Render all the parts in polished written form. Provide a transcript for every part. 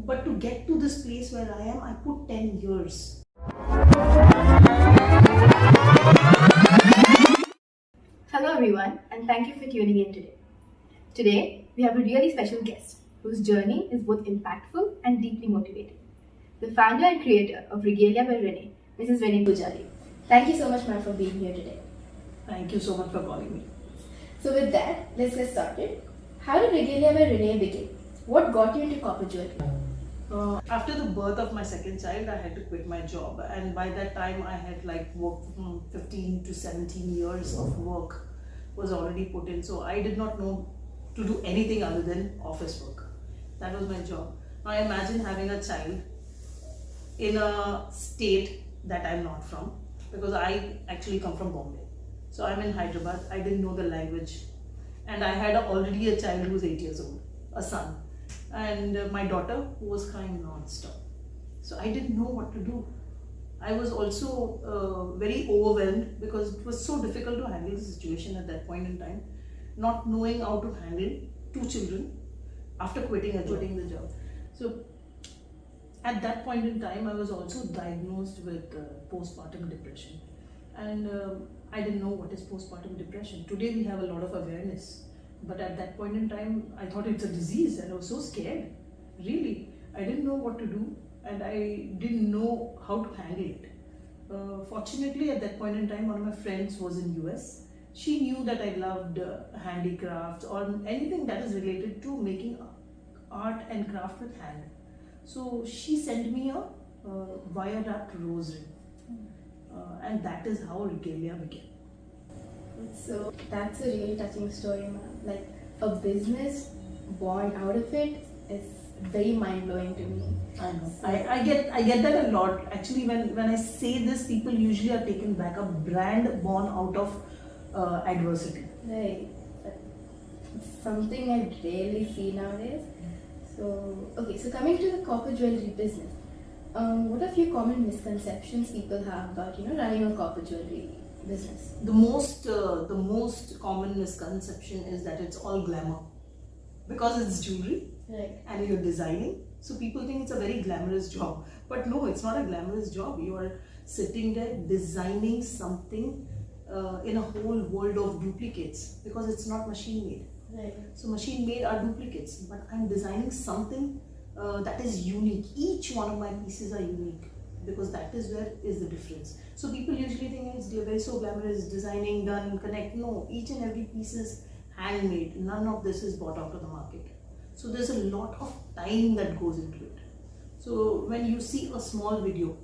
But to get to this place where I am, I put 10 years. Hello everyone, and thank you for tuning in today. Today, we have a really special guest whose journey is both impactful and deeply motivating. The founder and creator of Regalia by Reyney, Mrs. Reyney Pujari. Thank you so much, ma'am, for being here today. Thank you so much for calling me. So with that, let's get started. How did Regalia by Reyney begin? What got you into copper jewelry? After the birth of my second child, I had to quit my job, and by that time I had like worked 15 to 17 years of work was already put in, so I did not know to do anything other than office work. That was my job. Now imagine having a child in a state that I'm not from, because I actually come from Bombay. So I'm in Hyderabad. I didn't know the language, and I had already a child who was 8 years old, a son, and my daughter who was crying non-stop. So I didn't know what to do. I was also very overwhelmed because it was so difficult to handle the situation at that point in time, not knowing how to handle two children after quitting the job. So at that point in time, I was also diagnosed with postpartum depression, and I didn't know what is postpartum depression. Today we have a lot of awareness, but at that point in time, I thought it's a disease, and I was so scared. Really, I didn't know what to do, and I didn't know how to handle it. Fortunately, at that point in time, one of my friends was in US. She knew that I loved handicrafts or anything that is related to making art and craft with hand. So she sent me a wire wrapped rose ring, and that is how Regalia began. So that's a really touching story, ma'am. Like a business born out of it is very mind blowing to me. I know. I get that a lot. Actually, when I say this, people usually are taken back. A brand born out of adversity. Right. It's something I rarely see nowadays. So, okay, so coming to the copper jewelry business, what are few common misconceptions people have about, running a copper jewelry business? The most common misconception is that it's all glamour, because it's jewelry, Right. and you're designing. So people think it's a very glamorous job, but no, it's not a glamorous job. You are sitting there designing something in a whole world of duplicates, because it's not machine made. Right. So machine made are duplicates, but I'm designing something that is unique. Each one of my pieces are unique, because that is where is the difference. So people usually think it's very so glamorous, designing, done, connect. No, each and every piece is handmade. None of this is bought out of the market. So there's a lot of time that goes into it. So when you see a small video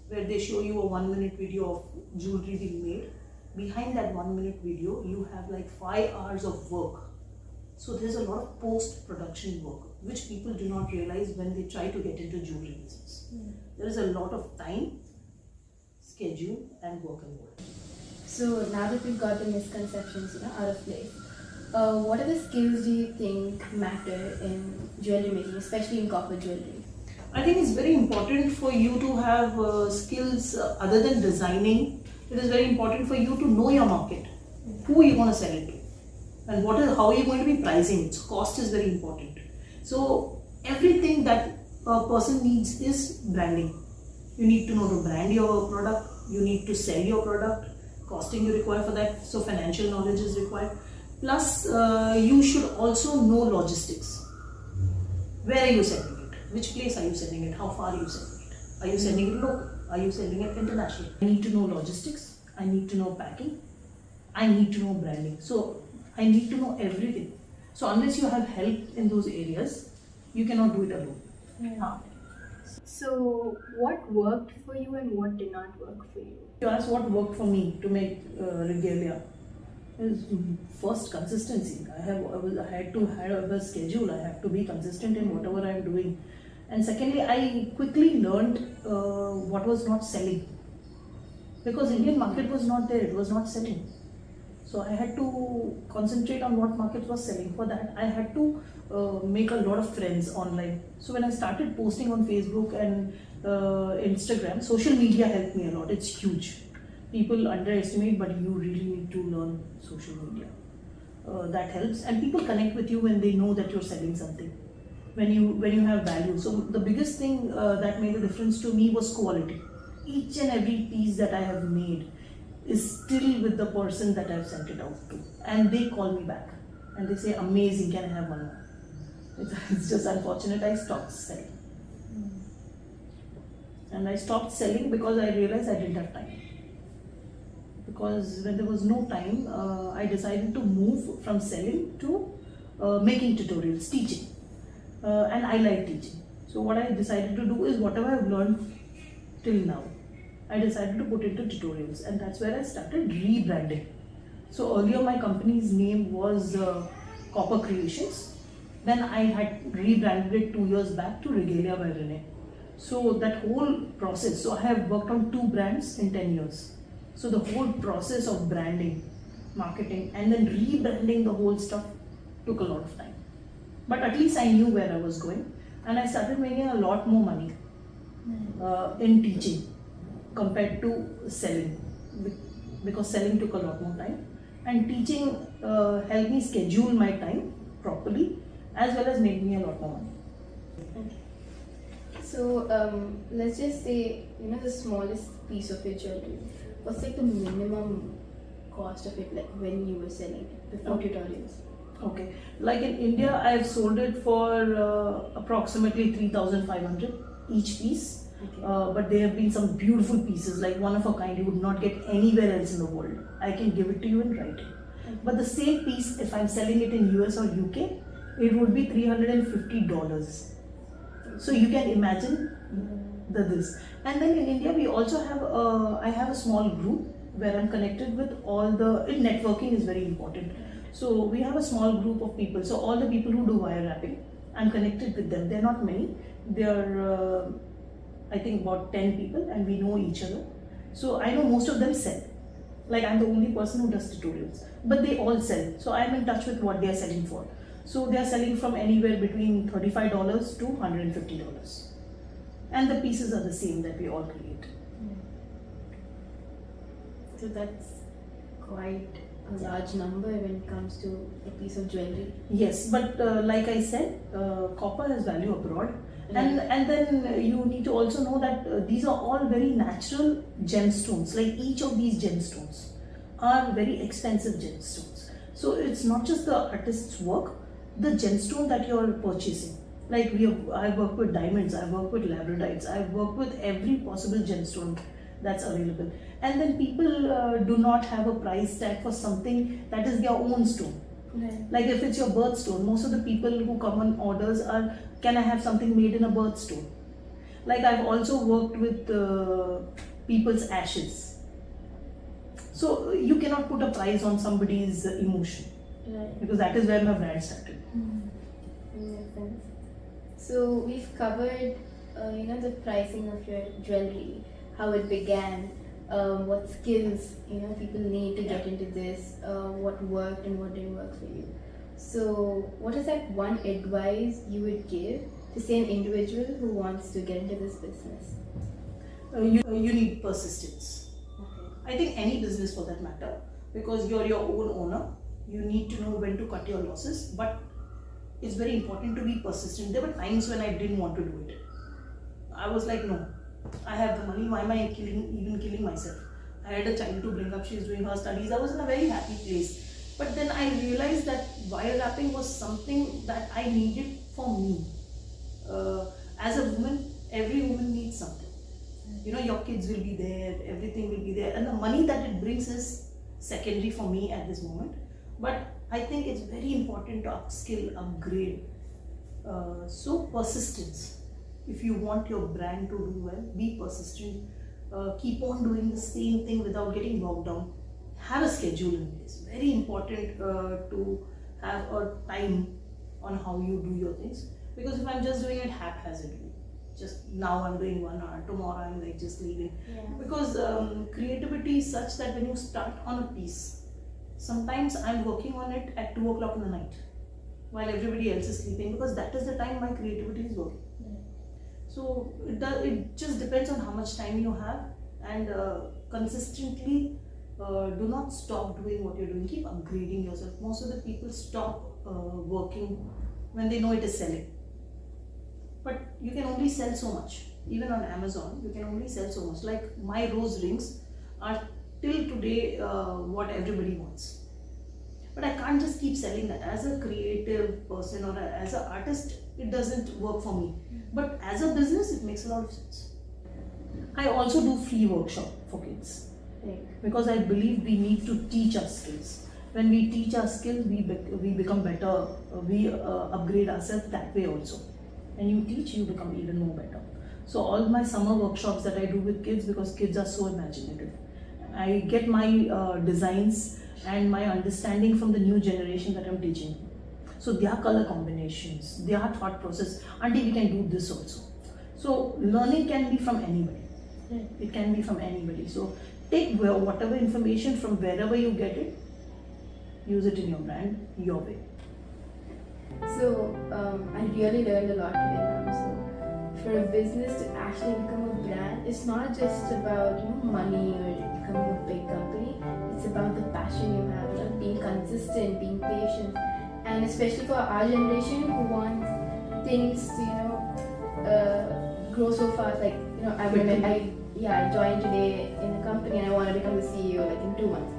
where they show you a 1-minute video of jewelry being made, behind that 1-minute video you have like 5 hours of work. So there's a lot of post-production work which people do not realize when they try to get into jewelry business. There is a lot of time, schedule and work involved. So now that we've got the misconceptions, out of place, what are the skills do you think matter in jewelry making, especially in copper jewelry? I think it's very important for you to have skills other than designing. It is very important for you to know your market, who you want to sell it to, and how are you going to be pricing it. So cost is very important. So everything that a person needs is branding. You need to know to brand your product. You need to sell your product. Costing you require for that. So financial knowledge is required. Plus, you should also know logistics. Where are you sending it? Which place are you sending it? How far are you sending it? Are you sending it local? Are you sending it international? I need to know logistics. I need to know packing. I need to know branding. So I need to know everything. So unless you have help in those areas, you cannot do it alone. Yeah. So what worked for you and what did not work for you? You ask what worked for me to make Regalia. Is first consistency. I had to have a schedule. I have to be consistent in whatever I am doing. And secondly, I quickly learned what was not selling, because Indian market was not there. It was not selling. So I had to concentrate on what market was selling. For that, I had to make a lot of friends online. So when I started posting on Facebook and Instagram, social media helped me a lot. It's huge. People underestimate, but you really need to learn social media. That helps, and people connect with you when they know that you're selling something. when you have value. So the biggest thing that made a difference to me was quality. Each and every piece that I have made is still with the person that I've sent it out to, and they call me back and they say, amazing, can I have one more? It's just unfortunate I stopped selling. And I stopped selling because I realized I didn't have time. Because when there was no time, I decided to move from selling to making tutorials, teaching. And I like teaching. So what I decided to do is whatever I've learned till now, I decided to put into tutorials, and that's where I started rebranding. So earlier my company's name was Copper Creations. Then I had rebranded it 2 years back to Regalia by Reyney. So that whole process, so I have worked on 2 brands in 10 years. So the whole process of branding, marketing, and then rebranding the whole stuff took a lot of time. But at least I knew where I was going, and I started making a lot more money in teaching compared to selling, because selling took a lot more time, and teaching helped me schedule my time properly, as well as made me a lot more money. Okay. So let's just say, the smallest piece of your jewelry, what's like the minimum cost of it, like when you were selling it before tutorials? Okay, like in India, I have sold it for approximately 3,500 each piece. Okay. But there have been some beautiful pieces, like one of a kind you would not get anywhere else in the world. I can give it to you in writing. Okay. But the same piece, if I'm selling it in US or UK, it would be $350. So you can imagine this. And then in India, we also have I have a small group where I'm connected with all the networking is very important. So we have a small group of people. So all the people who do wire wrapping, I'm connected with them. They're not many. They're I think about 10 people, and we know each other. So I know most of them sell. Like I'm the only person who does tutorials, but they all sell. So I'm in touch with what they are selling for. So they are selling from anywhere between $35 to $150. And the pieces are the same that we all create. So that's quite a large number when it comes to a piece of jewelry. Yes, but like I said, copper has value abroad. And then you need to also know that these are all very natural gemstones. Like each of these gemstones are very expensive gemstones. So it's not just the artist's work, the gemstone that you're purchasing. Like I've worked with diamonds, I've worked with labradorites, I've worked with every possible gemstone that's available. And then people do not have a price tag for something that is their own stone. Right. Like if it's your birthstone, most of the people who come on orders are, can I have something made in a birthstone? Like I've also worked with people's ashes. So you cannot put a price on somebody's emotion. Right. Because that is where my brand started. Makes sense. So we've covered, the pricing of your jewelry, how it began, what skills people need to get into this, what worked and what didn't work for you. So what is that one advice you would give to say an individual who wants to get into this business? You need persistence. Okay. I think any business for that matter, because you're your own owner, you need to know when to cut your losses, but it's very important to be persistent. There were times when I didn't want to do it. I was like, no, I have the money, why am I even killing myself? I had a child to bring up, she's doing her studies, I was in a very happy place. But then I realized that wire wrapping was something that I needed for me. As a woman, every woman needs something. Your kids will be there, everything will be there, and the money that it brings is secondary for me at this moment. But I think it's very important to upskill, upgrade. So persistence. If you want your brand to do well, be persistent. Keep on doing the same thing without getting bogged down. Have a schedule in place. Very important to have a time on how you do your things. Because if I'm just doing it haphazardly, just now I'm doing 1 hour, tomorrow I'm like just leaving. Yeah. Because creativity is such that when you start on a piece, sometimes I'm working on it at 2 o'clock in the night while everybody else is sleeping, because that is the time my creativity is working. Yeah. So it just depends on how much time you have, and consistently do not stop doing what you're doing. Keep upgrading yourself. Most of the people stop working when they know it is selling. you can only sell so much. Even on Amazon, you can only sell so much. Like my rose rings are till today what everybody wants. But I can't just keep selling that. As a creative person or as an artist, it doesn't work for me. But as a business, it makes a lot of sense. I also do free workshop for kids because I believe we need to teach our skills. When we teach our skills, we become better. We upgrade ourselves that way also. When you teach, you become even more better. So all my summer workshops that I do with kids, because kids are so imaginative, I get my designs and my understanding from the new generation that I'm teaching. So their color combinations, their thought process, auntie, we can do this also. So learning can be from anybody. It can be from anybody. So take whatever information from wherever you get it, use it in your brand, your way. So I really learned a lot today, ma'am. So for a business to actually become a brand, it's not just about money or becoming a big company. It's about the passion you have, being consistent, being patient, and especially for our generation who wants things to grow so fast. Like I joined today in a company and I want to become the CEO like in 2 months.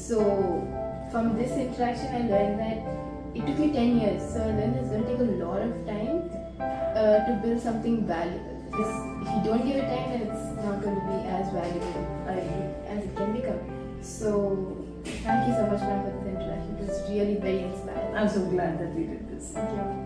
So from this interaction, I learned that it took me 10 years. So I learned it's going to take a lot of time to build something valuable. Because if you don't give it time, then it's not going to be as valuable as it can become. So thank you so much, ma'am, for this interaction. It was really very inspiring. I'm so glad that we did this. Thank you.